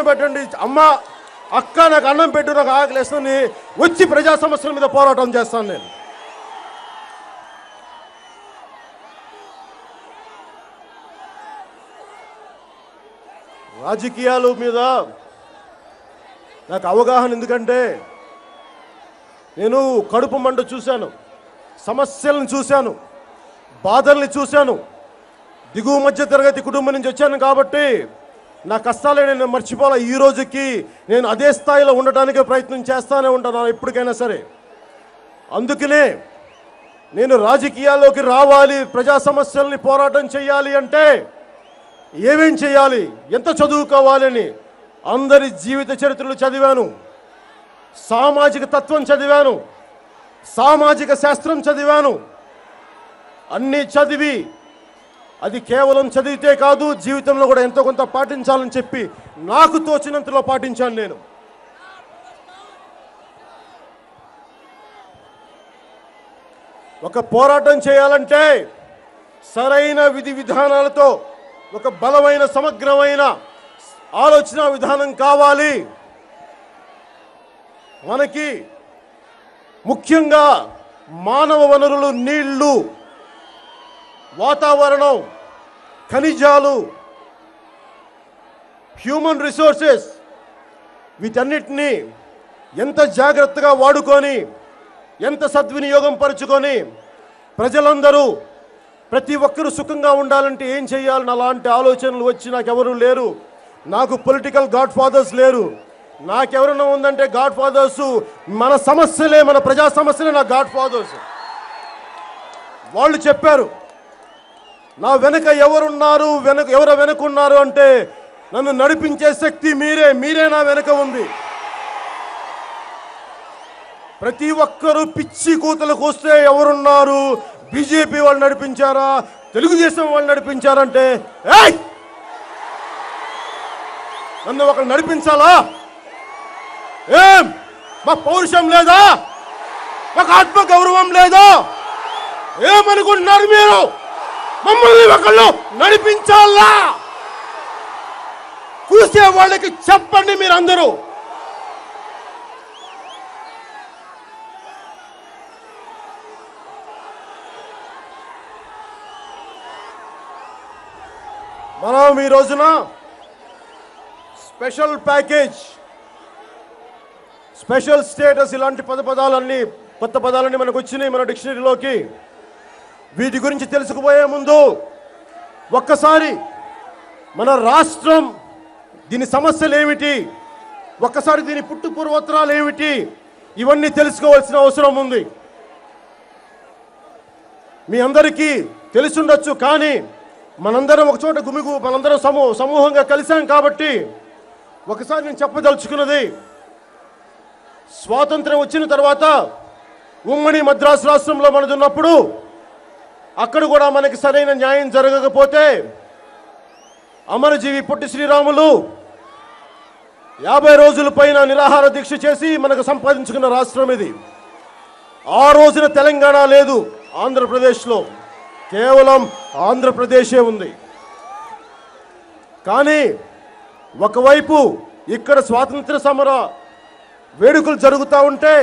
పెట్టండి అమ్మ అక్క నాకు అన్నం పెట్టు నాకు ఆకలిస్తుంది వచ్చి ప్రజా సమస్యల మీద పోరాటం చేస్తాను నేను. రాజకీయాల మీద నాకు అవగాహన ఎందుకంటే నేను కడుపు మంట చూశాను, సమస్యలను చూశాను, బాధల్ని చూశాను. దిగువ మధ్య తరగతి కుటుంబం నుంచి వచ్చాను కాబట్టి నా కష్టాలే నేను మర్చిపోలే. ఈ రోజుకి నేను అదే స్థాయిలో ఉండటానికే ప్రయత్నం చేస్తానే ఉంటాను ఎప్పటికైనా సరే. అందుకనే నేను రాజకీయాల్లోకి రావాలి, ప్రజా సమస్యల్ని పోరాటం చేయాలి అంటే ఏమేం చేయాలి, ఎంత చదువుకోవాలని అందరి జీవిత చరిత్రలు చదివాను, సామాజిక తత్వం చదివాను, సామాజిక శాస్త్రం చదివాను. అన్నీ చదివి అది కేవలం చదివితే కాదు జీవితంలో కూడా ఎంతో కొంత పాటించాలని చెప్పి నాకు తోచినంతలో పాటించాను నేను. ఒక పోరాటం చేయాలంటే సరైన విధి విధానాలతో ఒక బలమైన సమగ్రమైన ఆలోచన విధానం కావాలి. మనకి ముఖ్యంగా మానవ వనరులు, నీళ్లు, వాతావరణం, ఖనిజాలు, హ్యూమన్ రిసోర్సెస్ వీటన్నిటినీ ఎంత జాగ్రత్తగా వాడుకొని ఎంత సద్వినియోగం పరుచుకొని ప్రజలందరూ ప్రతి ఒక్కరూ సుఖంగా ఉండాలంటే ఏం చేయాలని అలాంటి ఆలోచనలు వచ్చి నాకెవరూ లేరు. నాకు పొలిటికల్ గాడ్ ఫాదర్స్ లేరు. నాకెవరైనా ఉందంటే గాడ్ ఫాదర్స్ మన సమస్యలే, మన ప్రజా సమస్యలే నా గాడ్ ఫాదర్స్. వాళ్ళు చెప్పారు నా వెనక ఎవరున్నారు, ఎవరు వెనకున్నారు అంటే నన్ను నడిపించే శక్తి మీరే, మీరే నా వెనక ఉంది. ప్రతి ఒక్కరూ పిచ్చి కూతలకు వస్తే ఎవరున్నారు, బీజేపీ వాళ్ళు నడిపించారా, తెలుగుదేశం వాళ్ళు నడిపించారంటే నన్ను ఒకరు నడిపించాలా? ఏం మా పౌరుషం లేదా, మాకు ఆత్మ గౌరవం లేదా? ఏమనుకుంటున్నారు మీరు? మమ్మల్ని ఒకళ్ళు నడిపించాలా? చూసే వాళ్ళకి చెప్పండి మీరందరూ. మనం ఈ రోజున స్పెషల్ ప్యాకేజ్, స్పెషల్ స్టేటస్ ఇలాంటి పదాలన్నీ కొత్త పదాలన్నీ మనకు వచ్చినాయి మన డిక్షనరీలోకి. వీటి గురించి తెలుసుకుపోయే ముందు ఒక్కసారి మన రాష్ట్రం, దీని సమస్యలు ఏమిటి, ఒక్కసారి దీని పుట్టు పూర్వోత్తరాలు ఏమిటి, ఇవన్నీ తెలుసుకోవాల్సిన అవసరం ఉంది. మీ అందరికీ తెలుసుండొచ్చు, కానీ మనందరం ఒక చోట మనందరం సమూహంగా కలిసాం కాబట్టి ఒకసారి నేను చెప్పదలుచుకున్నది, స్వాతంత్రం వచ్చిన తర్వాత ఉమ్మడి మద్రాసు రాష్ట్రంలో మనదున్నప్పుడు అక్కడ కూడా మనకి సరైన న్యాయం జరగకపోతే అమరజీవి పొట్టి శ్రీరాములు 50 రోజుల పైన నిరాహార దీక్ష చేసి మనకు సంపాదించుకున్న రాష్ట్రం ఇది. ఆ రోజున తెలంగాణ లేదు ఆంధ్రప్రదేశ్లో, కేవలం ఆంధ్రప్రదేశే ఉంది. కానీ ఒకవైపు ఇక్కడ స్వాతంత్ర సమర వేడుకలు జరుగుతూ ఉంటే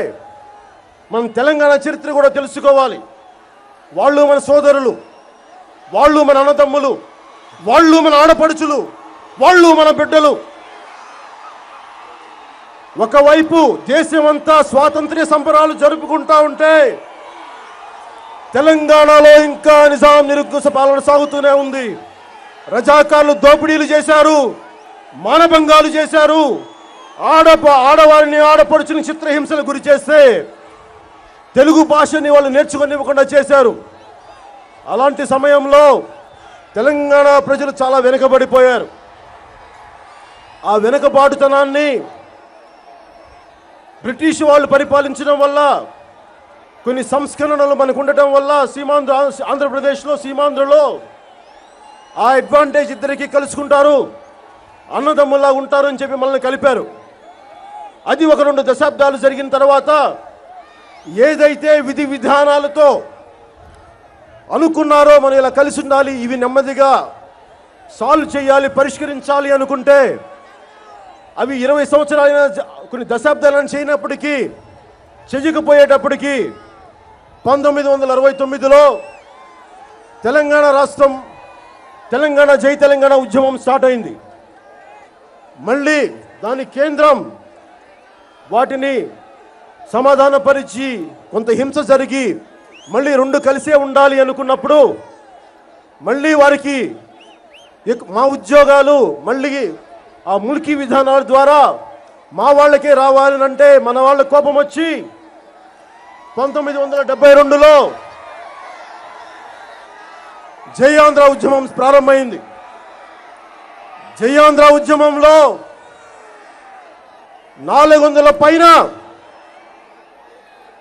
మనం తెలంగాణ చరిత్ర కూడా తెలుసుకోవాలి. వాళ్ళు మన సోదరులు, వాళ్ళు మన అన్నదమ్ములు, వాళ్ళు మన ఆడపడుచులు, వాళ్ళు మన బిడ్డలు. ఒకవైపు దేశమంతా స్వాతంత్ర్య సంబరాలు జరుపుకుంటా ఉంటే తెలంగాణలో ఇంకా నిజాం నిరంకుశ పాలన సాగుతూనే ఉంది. రజాకార్లు దోపిడీలు చేశారు, మానభంగాలు చేశారు, ఆడవారిని ఆడపడుచుని చిత్రహింసలు గురి చేస్తే తెలుగు భాషని వాళ్ళు నేర్చుకోనివ్వకుండా చేశారు. అలాంటి సమయంలో తెలంగాణ ప్రజలు చాలా వెనుకబడిపోయారు. ఆ వెనుకబాటుతనాన్ని బ్రిటిష్ వాళ్ళు పరిపాలించడం వల్ల, కొన్ని సంస్కరణలు మనకు ఉండటం వల్ల ఆంధ్రప్రదేశ్లో సీమాంధ్రలో ఆ అడ్వాంటేజ్ ఇద్దరికి కలుసుకుంటారు, అన్నదమ్ముల్లా ఉంటారు అని చెప్పి మనల్ని కలిపారు. అది 1-2 దశాబ్దాలు జరిగిన తర్వాత ఏదైతే విధి విధానాలతో అనుకున్నారో మనం ఇలా కలిసి ఉండాలి, ఇవి నెమ్మదిగా సాల్వ్ చేయాలి, పరిష్కరించాలి అనుకుంటే అవి 20 సంవత్సరాలైన కొన్ని దశాబ్దాలను చేయనప్పటికీ చెయ్యకపోయేటప్పటికీ 1969లో తెలంగాణ రాష్ట్రం, తెలంగాణ జై తెలంగాణ ఉద్యమం స్టార్ట్ అయింది. మళ్ళీ దాని కేంద్రం వాటిని సమాధానపరిచి కొంత హింస జరిగి మళ్ళీ రెండు కలిసే ఉండాలి అనుకున్నప్పుడు మళ్ళీ వారికి మా ఉద్యోగాలు మళ్ళీ ఆ ముల్కీ విధానాల ద్వారా మా వాళ్ళకే రావాలని అంటే మన వాళ్ళ కోపం వచ్చి 1972లో జై ఆంధ్ర ఉద్యమం ప్రారంభమైంది. జై ఆంధ్ర ఉద్యమంలో 400 పైన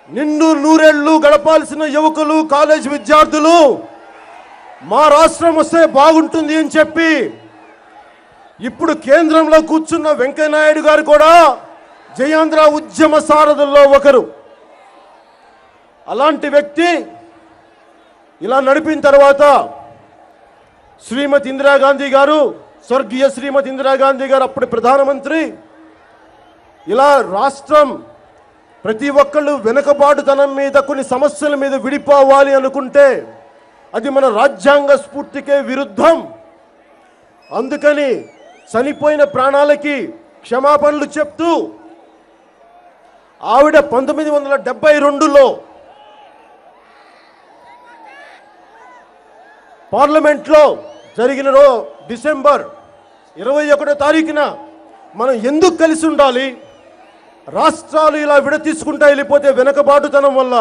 నిండు నూరేళ్లు గడపాల్సిన యువకులు, కాలేజ్ విద్యార్థులు మా రాష్ట్రం వస్తే బాగుంటుంది అని చెప్పి ఇప్పుడు కేంద్రంలో కూర్చున్న వెంకయ్యనాయుడు గారు కూడా జై ఆంధ్ర ఉద్యమ సారథుల్లో ఒకరు. అలాంటి వ్యక్తి ఇలా నడిపిన తర్వాత శ్రీమతి ఇందిరాగాంధీ గారు, స్వర్గీయ శ్రీమతి ఇందిరాగాంధీ గారు అప్పటి ప్రధానమంత్రి, ఇలా రాష్ట్రం ప్రతి ఒక్కళ్ళు వెనుకబాటుతనం మీద కొన్ని సమస్యల మీద విడిపోవాలి అనుకుంటే అది మన రాజ్యాంగ స్ఫూర్తికే విరుద్ధం. అందుకని చనిపోయిన ప్రాణాలకి క్షమాపణలు చెప్తూ ఆవిడ 1972లో పార్లమెంట్లో జరిగిన డిసెంబర్ 21వ తారీఖున మనం ఎందుకు కలిసి ఉండాలి, రాష్ట్రాలు ఇలా విడతీసుకుంటా వెళ్ళిపోతే వెనకబాటుతనం వల్ల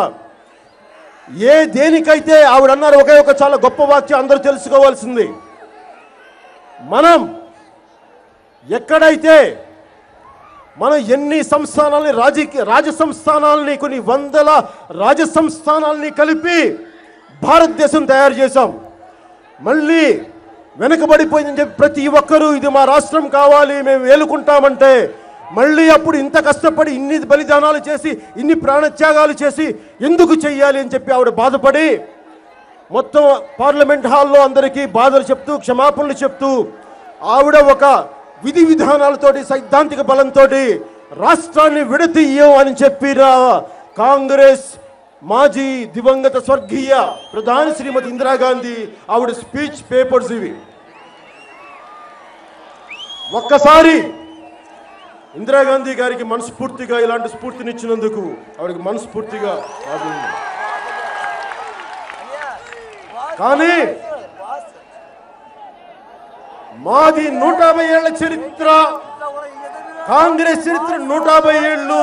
దేనికైతే ఆవిడ అన్నారు ఒకే ఒక చాలా గొప్ప వాక్యం అందరూ తెలుసుకోవాల్సింది. మనం ఎక్కడైతే మనం ఎన్ని సంస్థానాలని రాజ సంస్థానాలని కొన్ని వందల రాజ సంస్థానాలని కలిపి భారతదేశం తయారు చేశాం. మళ్ళీ వెనకబడిపోయిందని చెప్పి ప్రతి ఒక్కరూ ఇది మా రాష్ట్రం కావాలి మేము ఏలుకుంటామంటే మళ్ళీ అప్పుడు ఇంత కష్టపడి ఇన్ని బలిదానాలు చేసి ఇన్ని ప్రాణత్యాగాలు చేసి ఎందుకు చెయ్యాలి అని చెప్పి ఆవిడ బాధపడి మొత్తం పార్లమెంట్ హాల్లో అందరికీ బాధలు చెప్తూ క్షమాపణలు చెప్తూ ఆవిడ ఒక విధి విధానాలతోటి సైద్ధాంతిక బలంతో రాష్ట్రాన్ని విడతీయం అని చెప్పిన కాంగ్రెస్ మాజీ దివంగత స్వర్గీయ ప్రధాని శ్రీమతి ఇందిరాగాంధీ ఆవిడ స్పీచ్ పేపర్స్ ఇవి. ఒక్కసారి ఇందిరాగాంధీ గారికి మనస్ఫూర్తిగా ఇలాంటి స్ఫూర్తినిచ్చినందుకు ఆవిడకి మనస్ఫూర్తిగా కానీ మాది 150 ఏళ్ల చరిత్ర, కాంగ్రెస్ చరిత్ర 150 ఏళ్ళు.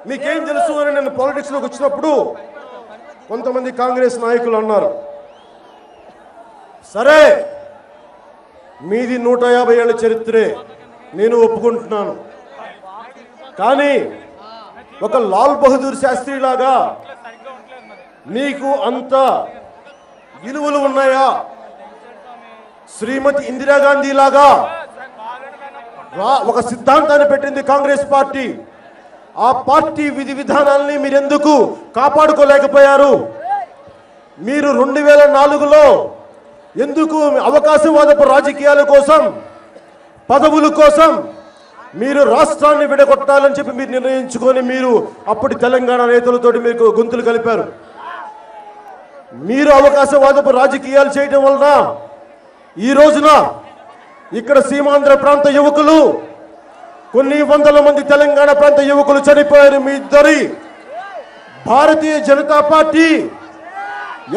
మీకేం తెలుసు అని నేను పాలిటిక్స్లోకి వచ్చినప్పుడు కొంతమంది కాంగ్రెస్ నాయకులు అన్నారు, సరే మీది 150 ఏళ్ల చరిత్రే నేను ఒప్పుకుంటున్నాను, కానీ ఒక లాల్ బహదూర్ శాస్త్రి లాగా మీకు అంత విలువలు ఉన్నాయా? శ్రీమతి ఇందిరాగాంధీ లాగా ఒక సిద్ధాంతాన్ని పెట్టింది కాంగ్రెస్ పార్టీ. ఆ పార్టీ విధి విధానాలని మీరు ఎందుకు కాపాడుకోలేకపోయారు? మీరు 2004లో ఎందుకు అవకాశవాదపు రాజకీయాల కోసం, పదవుల కోసం మీరు రాష్ట్రాన్ని విడగొట్టాలని చెప్పి మీరు నిర్ణయించుకొని మీరు అప్పటి తెలంగాణ నేతలతోటి మీకు గొంతులు కలిపారు. మీరు అవకాశవాదపు రాజకీయాలు చేయడం వలన ఈ రోజున ఇక్కడ సీమాంధ్ర ప్రాంత యువకులు, కొన్ని వందల మంది తెలంగాణ ప్రాంత యువకులు చనిపోయారు. మీ ఇద్దరి భారతీయ జనతా పార్టీ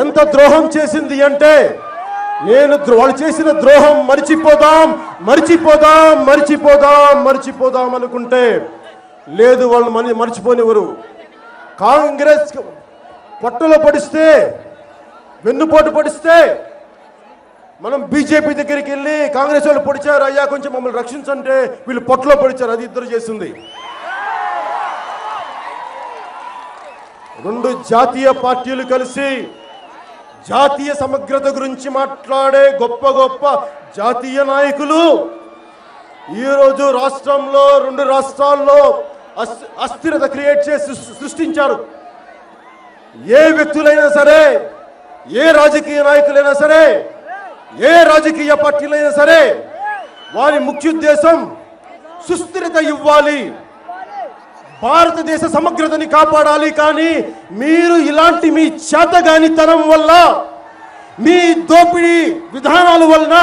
ఎంత ద్రోహం చేసింది అంటే వాళ్ళు చేసిన ద్రోహం మర్చిపోదాం మర్చిపోదాం మర్చిపోదాం మర్చిపోదాం అనుకుంటే లేదు, వాళ్ళు మర్చిపోనివ్వరు. కాంగ్రెస్ పొట్టలో పడిస్తే, వెన్నుపోటు పడిస్తే మనం బీజేపీ దగ్గరికి వెళ్ళి కాంగ్రెస్ వాళ్ళు పొడిచారు అయ్యా కొంచెం మమ్మల్ని రక్షించంటే వీళ్ళు పొట్టలో పొడిచారు. అది ఇద్దరు చేసింది. రెండు జాతీయ పార్టీలు కలిసి జాతీయ సమగ్రత గురించి మాట్లాడే గొప్ప గొప్ప జాతీయ నాయకులు ఈరోజు రాష్ట్రంలో, రెండు రాష్ట్రాల్లో అస్థిరత క్రియేట్ చేసి సృష్టించారు. ఏ వ్యక్తులైనా సరే, ఏ రాజకీయ నాయకులైనా సరే, ఏ రాజకీయ పార్టీలైనా సరే వారి ముఖ్య ఉద్దేశం సుస్థిరత ఇవ్వాలి, భారతదేశ సమగ్రతని కాపాడాలి. కానీ మీరు ఇలాంటి మీ చేతగానితనం వల్ల, మీ దోపిడీ విధానాల వలన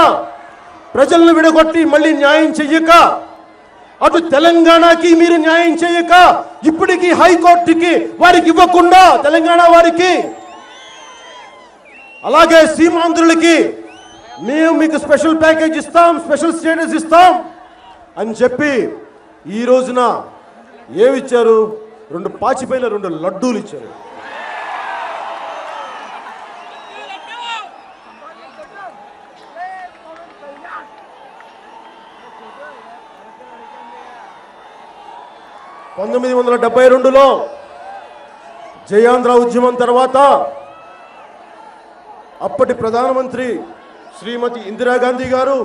ప్రజలను విడగొట్టి మళ్ళీ న్యాయం చెయ్యక, అటు తెలంగాణకి మీరు న్యాయం చేయక, ఇప్పటికీ హైకోర్టుకి వారికి ఇవ్వకుండా తెలంగాణ వారికి, అలాగే సీమాంధ్రులకి మేము మీకు స్పెషల్ ప్యాకేజ్ ఇస్తాం, స్పెషల్ స్టేటస్ ఇస్తాం అని చెప్పి ఈ రోజున ఏమిచ్చారు? 2 పాచిపోయిన 2 లడ్డూలు ఇచ్చారు. – 1972లో జయాంధ్ర ఉద్యమం తర్వాత అప్పటి ప్రధానమంత్రి శ్రీమతి ఇందిరాగాంధీ గారు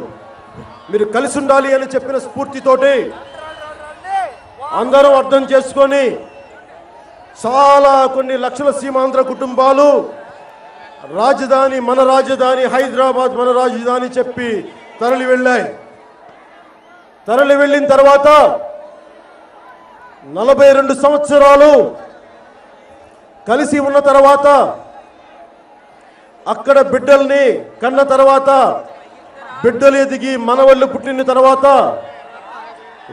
మీరు కలిసి ఉండాలి అని చెప్పిన స్ఫూర్తితోటి అందరూ అర్థం చేసుకొని చాలా కొన్ని లక్షల సీమాంధ్ర కుటుంబాలు రాజధాని మన రాజధాని హైదరాబాద్ మన రాజధాని చెప్పి తరలి వెళ్ళాయి. తరలి వెళ్ళిన తర్వాత 42 సంవత్సరాలు కలిసి ఉన్న తర్వాత, అక్కడ బిడ్డల్ని కన్న తర్వాత, బిడ్డలు ఎదిగి మనవళ్ళు పుట్టిన తర్వాత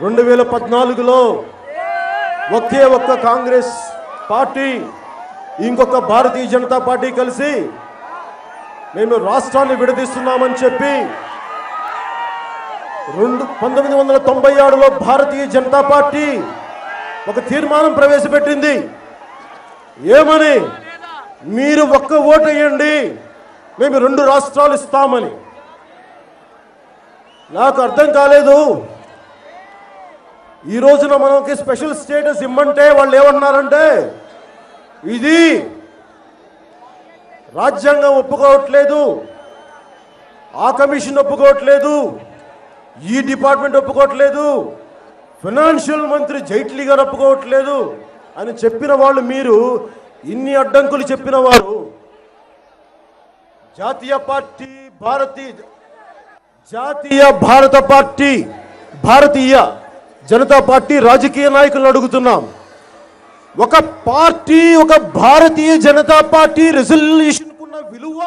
2014లో ఒకే ఒక్క కాంగ్రెస్ పార్టీ ఇంకొక భారతీయ జనతా పార్టీ కలిసి మేము రాష్ట్రాన్ని విడదీస్తున్నామని చెప్పి 1996లో భారతీయ జనతా పార్టీ ఒక తీర్మానం ప్రవేశపెట్టింది. ఏమని? మీరు ఒక్క ఓటు వేయండి, మేము 2 రాష్ట్రాలు ఇస్తామని. నాకు అర్థం కాలేదు. ఈ రోజున మనకి స్పెషల్ స్టేటస్ ఇమ్మంటే వాళ్ళు ఏమన్నారంటే, ఇది రాజ్యాంగం ఒప్పుకోవట్లేదు, ఆ కమిషన్ ఒప్పుకోవట్లేదు, ఈ డిపార్ట్మెంట్ ఒప్పుకోవట్లేదు, ఫైనాన్షియల్ మంత్రి జైట్లీ గారు ఒప్పుకోవట్లేదు అని చెప్పిన వాళ్ళు, మీరు ఇన్ని అడ్డంకులు చెప్పిన వారు జాతీయ జనతా పార్టీ రాజకీయ నాయకులను అడుగుతున్నాం. ఒక పార్టీ, ఒక భారతీయ జనతా పార్టీ రెజల్యూషన్ కున్న విలువ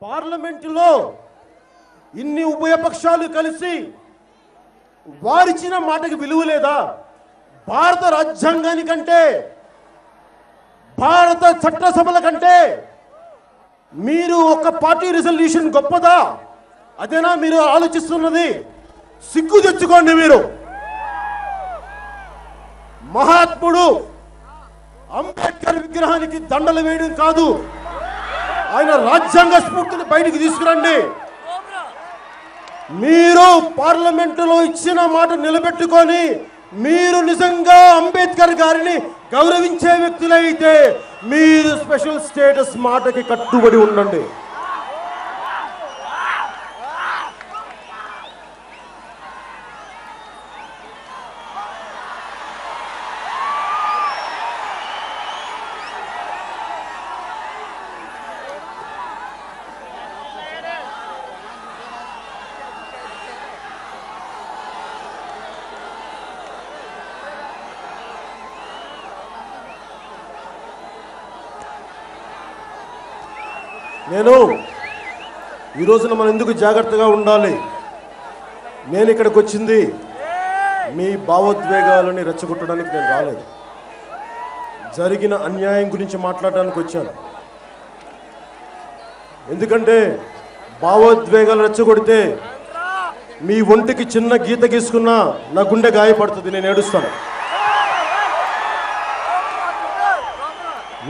పార్లమెంటులో ఇన్ని ఉభయపక్షాలు కలిసి వారిచ్చిన మాటకి విలువ లేదా? భారత రాజ్యాంగానికంటే, భారత చట్టసభల కంటే మీరు ఒక పార్టీ రెజల్యూషన్ గొప్పదా? అదేనా మీరు ఆలోచిస్తున్నది? సిగ్గు తెచ్చుకోండి. మీరు మహాత్ముడు అంబేద్కర్ విగ్రహానికి దండలు వేయడం కాదు, ఆయన రాజ్యాంగ స్ఫూర్తిని బయటికి తీసుకురండి. మీరు పార్లమెంటులో ఇచ్చిన మాట నిలబెట్టుకొని మీరు నిజంగా అంబేద్కర్ గారిని గౌరవించే వ్యక్తులైతే మీరు స్పెషల్ స్టేటస్ మాటకి కట్టుబడి ఉండండి. నేను ఈ రోజున మనం ఎందుకు జాగ్రత్తగా ఉండాలి? నేను ఇక్కడికి వచ్చింది మీ భావోద్వేగాలని రెచ్చగొట్టడానికి నేను రాలేదు. జరిగిన అన్యాయం గురించి మాట్లాడడానికి వచ్చాను. ఎందుకంటే భావోద్వేగాలు రెచ్చగొడితే మీ ఒంటికి చిన్న గీత గీసుకున్నా నా గుండె గాయపడుతుంది, నేను ఏడుస్తాను.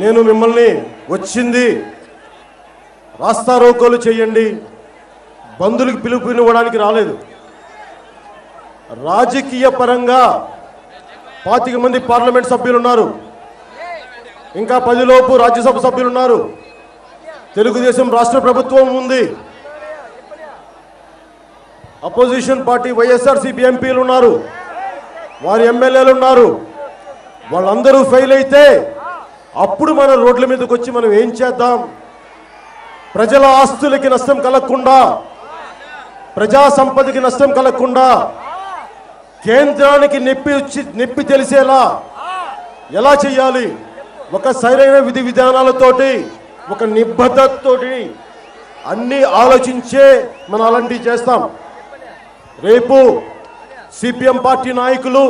నేను మిమ్మల్ని వచ్చింది రాస్తారోకోలు చేయండి, బంధువులకు పిలుపునివ్వడానికి రాలేదు. రాజకీయ పరంగా 25 మంది పార్లమెంట్ సభ్యులు ఉన్నారు, ఇంకా 10 లోపు రాజ్యసభ సభ్యులు ఉన్నారు, తెలుగుదేశం రాష్ట్ర ప్రభుత్వం ఉంది, అపోజిషన్ పార్టీ వైఎస్ఆర్సీపీ ఎంపీలు ఉన్నారు, వారి ఎమ్మెల్యేలు ఉన్నారు. వాళ్ళందరూ ఫెయిల్ అయితే అప్పుడు మన రోడ్ల మీదకి వచ్చి మనం ఏం చేద్దాం? ప్రజల ఆస్తులకి నష్టం కలగకుండా, ప్రజా సంపదకి నష్టం కలగకుండా కేంద్రానికి నొప్పి తెలిసేలా ఎలా చేయాలి, ఒక సరైన విధి విధానాలతోటి, ఒక నిబద్ధతతోటి అన్ని ఆలోచించే మనం అలాంటివి చేస్తాం. రేపు సిపిఎం పార్టీ నాయకులు,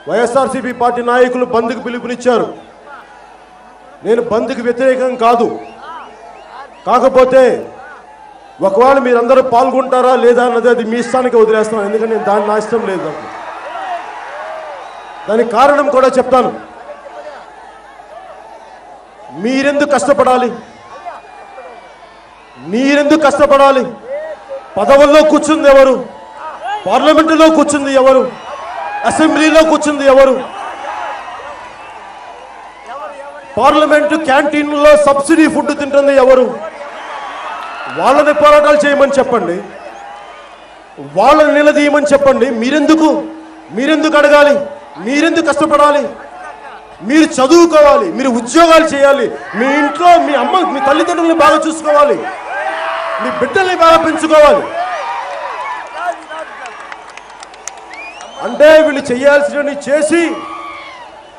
వైఎస్ఆర్సీపీ పార్టీ నాయకులు బంద్కు పిలుపునిచ్చారు. నేను బంద్కు వ్యతిరేకం కాదు. కాకపోతే ఒకవేళ మీరందరూ పాల్గొంటారా లేదా అన్నది అది మీ ఇష్టానికి వదిలేస్తాను. ఎందుకంటే నేను దాన్ని నా ఇష్టం లేదు. దానికి కారణం కూడా చెప్తాను. మీరెందుకు కష్టపడాలి? మీరెందుకు కష్టపడాలి? పదవుల్లో కూర్చుంది ఎవరు? పార్లమెంటులో కూర్చుంది ఎవరు? అసెంబ్లీలో కూర్చుంది ఎవరు? పార్లమెంటు క్యాంటీన్లో సబ్సిడీ ఫుడ్ తింటుంది ఎవరు? వాళ్ళని పోరాటాలు చేయమని చెప్పండి, వాళ్ళని నిలదీయమని చెప్పండి. మీరెందుకు అడగాలి? మీరెందుకు కష్టపడాలి? మీరు చదువుకోవాలి, మీరు ఉద్యోగాలు చేయాలి, మీ ఇంట్లో మీ అమ్మ మీ తల్లిదండ్రులని బాగా చూసుకోవాలి, మీ బిడ్డల్ని బాగా పెంచుకోవాలి. అంటే వీళ్ళు చేయాల్సినవి చేసి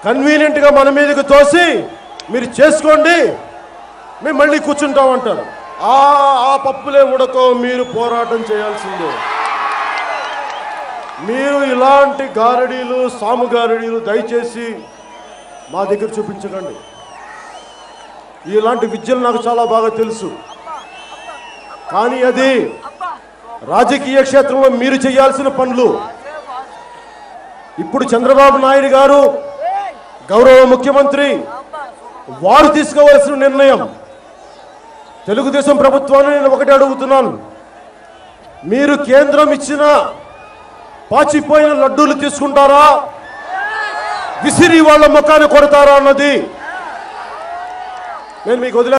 కన్వీనియంట్గా మన మీదకి తోసి మీరు చేసుకోండి, మేము మళ్ళీ కూర్చుంటామంటారు. ఆ పప్పులే ఉడకో, మీరు పోరాటం చేయాల్సిందే. మీరు ఇలాంటి గారడీలు, సాము గారడీలు దయచేసి మా దగ్గర చూపించకండి. ఇలాంటి విద్యలు నాకు చాలా బాగా తెలుసు. కానీ అది రాజకీయ క్షేత్రంలో మీరు చేయాల్సిన పనులు. ఇప్పుడు చంద్రబాబు నాయుడు గారు గౌరవ ముఖ్యమంత్రి, వారు తీసుకోవాల్సిన నిర్ణయం. తెలుగుదేశం ప్రభుత్వాన్ని నేను ఒకటి అడుగుతున్నాను, మీరు కేంద్రం ఇచ్చిన పాచిపోయిన లడ్డూలు తీసుకుంటారా, విసిరి వాళ్ళ ముఖాన్ని కొడతారా అన్నది నేను మీకు వదిలే